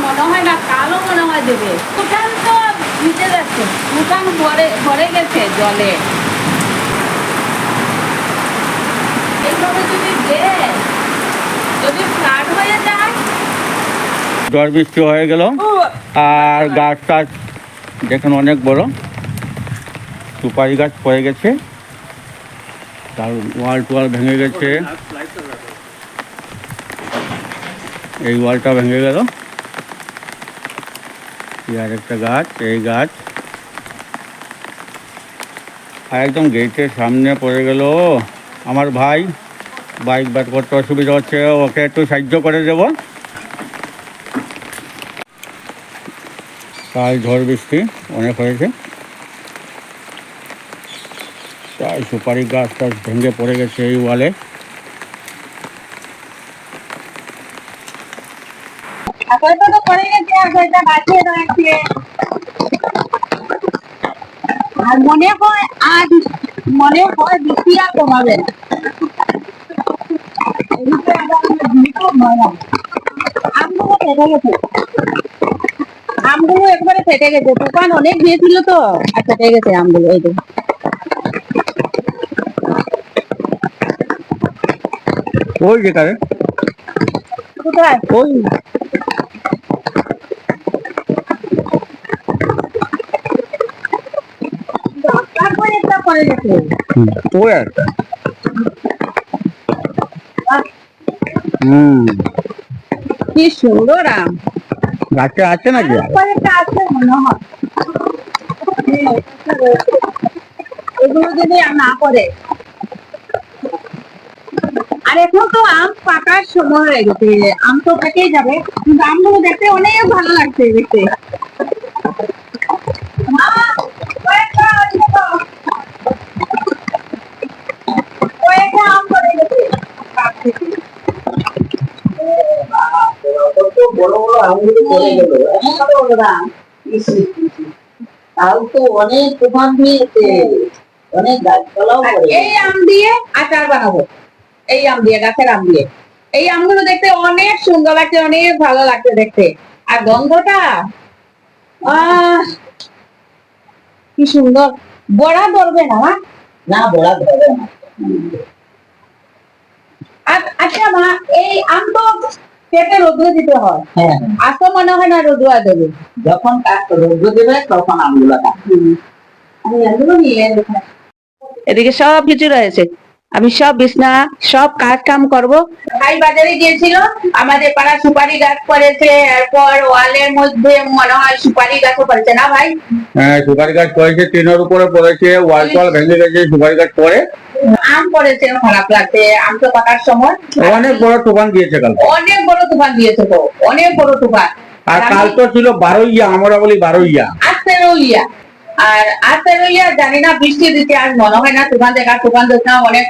মনে হয় না, কালও মনে হয় দেবে। উঠান তো ভিজে যাচ্ছে, উঠান ভরে গেছে জলে। এইভাবে যদি ফ্লাড হয়ে যায়, ঝড় বৃষ্টি হয়ে গেল। আর গাছ টাছ দেখুন অনেক বড়, সুপারি গাছ পড়ে গেছে, তার ওয়াল টোয়াল ভেঙে গেছে। এই ওয়ালটা ভেঙে গেল। আর একটা গাছ, এই গাছ আর একদম গেটের সামনে পড়ে গেল। আমার ভাই বাইক বার করতে অসুবিধা হচ্ছে, ওকে একটু সাহায্য করে দেব। তাই ঝড় বৃষ্টি অনেক হয়েছে, তাই সুপারি গাছ টাছ ভেঙে পড়ে গেছে এই ওয়ালে। আর মনে হয় বৃষ্টি আর কমাবে না। আমগুলো ফেটে গেছে, আমগুলো একবারে ফেটে গেছে, তুফান অনেক দিয়েছিল তো, আর ফেটে গেছে আমগুলো। এই যে ওই যেখানে কোথায় ওই তারপরে একটা পড়ে গেছে। ওই একটা হুম কি সুন্দর আম, গাছে আছে নাকি? কয়েকটা আছে মনে হয়। এগুলো যদি না করে, আর এখন তো আম পাকার সময় হয়ে গেছে, আম তো পেকেই যাবে, কিন্তু আমগুলো দেখতে অনেক ভালো লাগছে দেখতে। মা, কয়েকটা আম পড়ে গেছে। বড় বড় আমগুলো পড়ে গেল। কত বড় আম! তাও তো অনেক তুফান দিয়েছে, অনেক গাছপালাও আর পড়ে এই আম দিয়ে আচার বানাবো, এই আম দিয়ে, গাছের আম দিয়ে। এই আমগুলো দেখতে অনেক সুন্দর লাগছে, অনেক ভালো লাগছে দেখতে। আর গন্ধটা, আহ কি সুন্দর! বড়া ধরবে না মা? না, বড়া ধরে না। আচ্ছা মা, এই আম তো কেটে রোদ্রে দিতে হয়, হ্যাঁ, আজ তো মনে হয় না রোদ্রা দেবে। যখন রোদ্র দেবে তখন আমগুলো কাটবে। আমি এগুলো নিয়ে এদিকে সব কিছু রয়েছে, আমি সব বিছনা সব কাজ কাম করব। ভাই বাজারে গিয়েছিল, আমাদের পাড়া সুপারি গাছ পড়েছে, এরপর ওয়ালের মধ্যে মনে হয় সুপারি গাছও পড়েছে না ভাই? হ্যাঁ, সুপারি গাছ পড়েছে, টিনের উপরে পড়েছে, ওয়াল টোয়াল ভেঙে গেছে, সুপারি গাছ পড়ে। আম পড়েছে, খারাপ লাগছে, আম তো পাকার সময়। অনেক বড় তুফান দিয়েছে কাল, অনেক বড় তুফান দিয়েছে তো, অনেক বড় তুফান। আর কাল তো ছিল 12ইয়া, আমরা বলি 12ইয়া। আস্তে রইয়া, আর আস্তে রইয়া জানি না বৃষ্টি দিতে, আর মনে হয় না তুফান দেখা, তুফান দেখা অনেক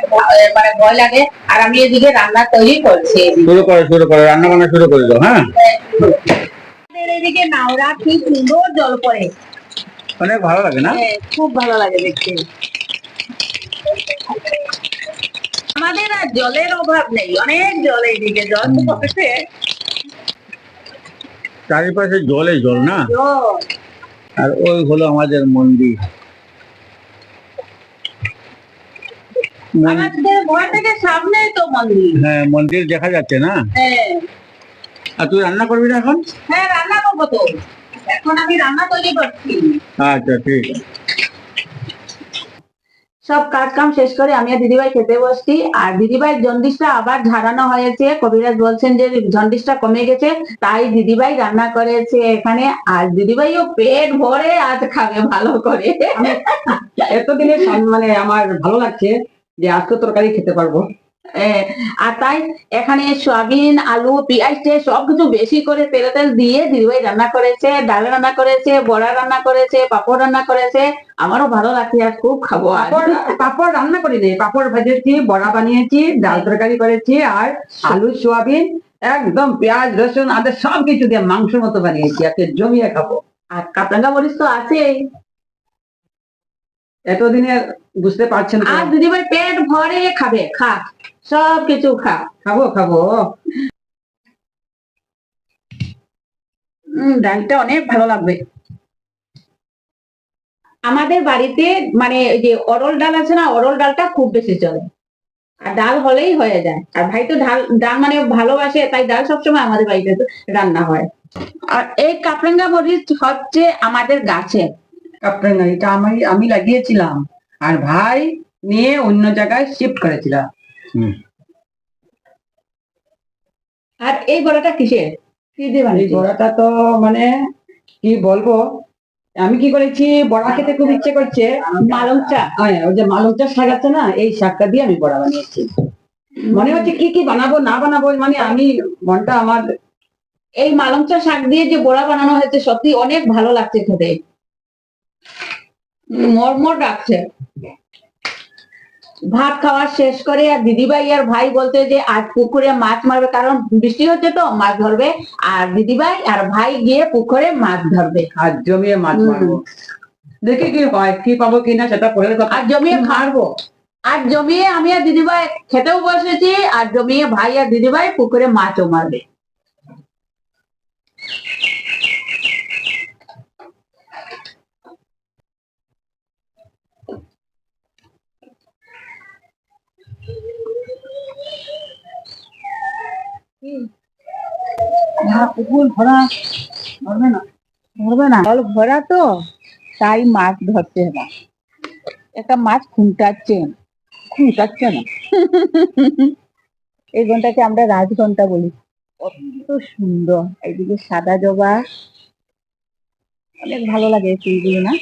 মানে ভয় লাগে। আর আমি এদিকে রান্না তৈরি করছি। শুরু করে রান্না বান্না শুরু করে দাও। হ্যাঁ, আমাদের এদিকে নাওরা কি সুন্দর জল পড়ে, অনেক ভালো লাগে না? খুব ভালো লাগে দেখতে। আমাদের আর জলের অভাব নেই, অনেক জল এইদিকে, জল পড়ছে চারিপাশে জলে জল না। জল। আর ওই হলো আমাদের মন্দির। আমাদের ঘর থেকে সামনেই তো মন্দির। হ্যাঁ, মন্দির দেখা যাচ্ছে না। হ্যাঁ আর তুই রান্না করবি না এখন? হ্যাঁ, রান্না করবো তো, এখন আমি রান্না তৈরি করছি। আচ্ছা, ঠিক আছে। সব কাজ কাম শেষ করে আমি আর দিদিভাই খেতে বসছি। আর দিদিভাইয়ের জন্ডিসটা আবার ঝাড়ানো হয়েছে, কবিরাজ বলছেন যে জন্ডিসটা কমে গেছে, তাই দিদিভাই রান্না করেছে এখানে। আর দিদিভাইও পেট ভরে আজ খাবে ভালো করে। এতদিনে মানে আমার ভালো লাগছে যে আজকে তরকারি খেতে পারবো। আর তাই এখানে সয়াবিন, আলু, পেঁয়াজ সবকিছু বেশি করে তেলে তেল দিয়ে দিদিভাই রান্না করেছে, ডাল রান্না করেছে, বড়া রান্না করেছে, পাপড় রান্না করেছে। আমারও ভালো লাগছে, আর খুব খাবো। আর পাপড় রান্না করিনি, পাপড় ভেজেছি, বড়া বানিয়েছি, ডাল তরকারি করেছি, আর আলু সোয়াবিন একদম পেঁয়াজ রসুন আদা সবকিছু দিয়ে মাংসের মতো বানিয়েছি, একে জমিয়ে খাবো। আর কাঁচা মরিচ তো আছেই। এতদিনে বুঝতে পারছেন তো? আর দিদিভাই পেট ভরে খাবে, খা, সব কিছু খা। খাবো খাবো। ডালটা অনেক ভালো লাগবে। আমাদের বাড়িতে মানে ওই যে অরল ডাল আছে না, অরল ডালটা খুব বেশি চলে। আর ডাল হলেই হয়ে যায়। আর ভাই তো ডাল ডাল মানে ভালোবাসে, তাই ডাল সবসময় আমাদের বাড়িতে তো রান্না হয়। আর এই কাপরাঙ্গা মরিচ হচ্ছে আমাদের গাছে। কাপড়ের এটা আমি লাগিয়েছিলাম, আর ভাই নিয়ে অন্য জায়গায় শিফট করেছিলাম। হুম। আর এই বড়াটা কিসের, কি দিয়ে এই বানিয়েছিস? বড়াটা তো মানে কি বলবো, আমি কি করেছি, বড়া খেতে খুব ইচ্ছে করছে। মালং চা। হ্যাঁ, ওই যে মালঞ্চা শাক আছে না, এই শাকটা দিয়ে আমি বড়া বানিয়েছি। মনে হচ্ছে কি কি বানাবো না বানাবো, মানে আমি মনটা আমার। এই মালং চা শাক দিয়ে যে বড়া বানানো হয়েছে সত্যি অনেক ভালো লাগছে খেতে, মরমর ডাকছে। ভাত খাওয়া শেষ করে আর দিদিভাই আর ভাই বলতে যে আজ পুকুরে মাছ মারবে, কারণ বৃষ্টি হচ্ছে তো মাছ ধরবে। আর দিদিভাই আর ভাই গিয়ে পুকুরে মাছ ধরবে। হাত জমিয়ে মাছ মারবো, দেখি কি হয়, কি পাবো কিনা সেটা পরের কথা। আর জমিয়ে মারবো। আর জমিয়ে আমি আর দিদিভাই খেতেও বসেছি, আর জমিয়ে ভাই আর দিদিভাই পুকুরে মাছও মারবে। পুকুর ভরা, ধরবে না। ধরবে না, জল ভরা তো, তাই মাছ ধরছে না। একটা মাছ খুঁটাচ্ছে খুঁটাচ্ছে না। এই ঘন্টাকে আমরা রাজঘন্টা বলি। কত সুন্দর, এইদিকে সাদা জবা, অনেক ভালো লাগে এই ফুলগুলো না।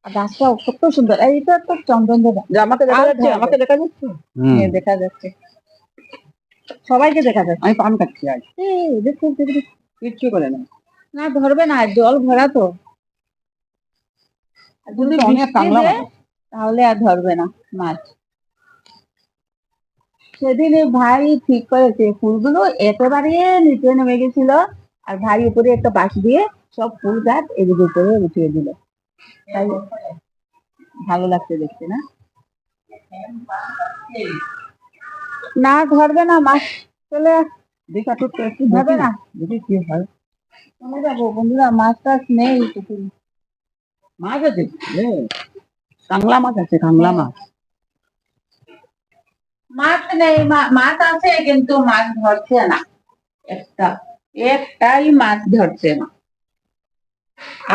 আর গাছটাও কত সুন্দর, এইটা তো চন্দন জবা। যে আমাকে দেখা যাচ্ছে, আমাকে দেখা যাচ্ছে। হ্যাঁ, দেখা যাচ্ছে, সবাইকে দেখা যাচ্ছে। আমি পান খাচ্ছি আজ, এই, দেখো, দেখো, দেখো। কিচ্ছু করে না। না ধরবে না, জল ভরা তো। আর যদি কিন্তু অনেক বৃষ্টি কাংলা দেয়, মাছ। তাহলে আর ধরবে না মাছ। সেদিন এই ভাই ঠিক করেছে, ফুলগুলো একেবারে নিচে নেমে গেছিল, আর ভাই উপরে একটা বাঁশ দিয়ে সব ফুল গাছ এদিকে উপরে উঠিয়ে দিল। তাই ভালো লাগছে দেখতে না। না ধরবে না মাছ, চলে আস। দেখা তো একটু ধরবে না, দেখি কি হয়। চলে যাবো বন্ধুরা, মাছ টাছ নেই পুকুরে। মাছ আছে, কাংলা মাছ আছে, কাংলা মাছ। মাছ নেই, মাছ আছে কিন্তু মাছ ধরছে না, একটা একটাই মাছ ধরছে না।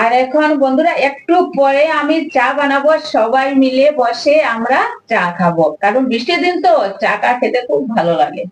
আর এখন বন্ধুরা একটু পরে আমি চা বানাবো, সবাই মিলে বসে আমরা চা খাবো, কারণ বৃষ্টির দিন তো চা খেতে খুব ভালো লাগে।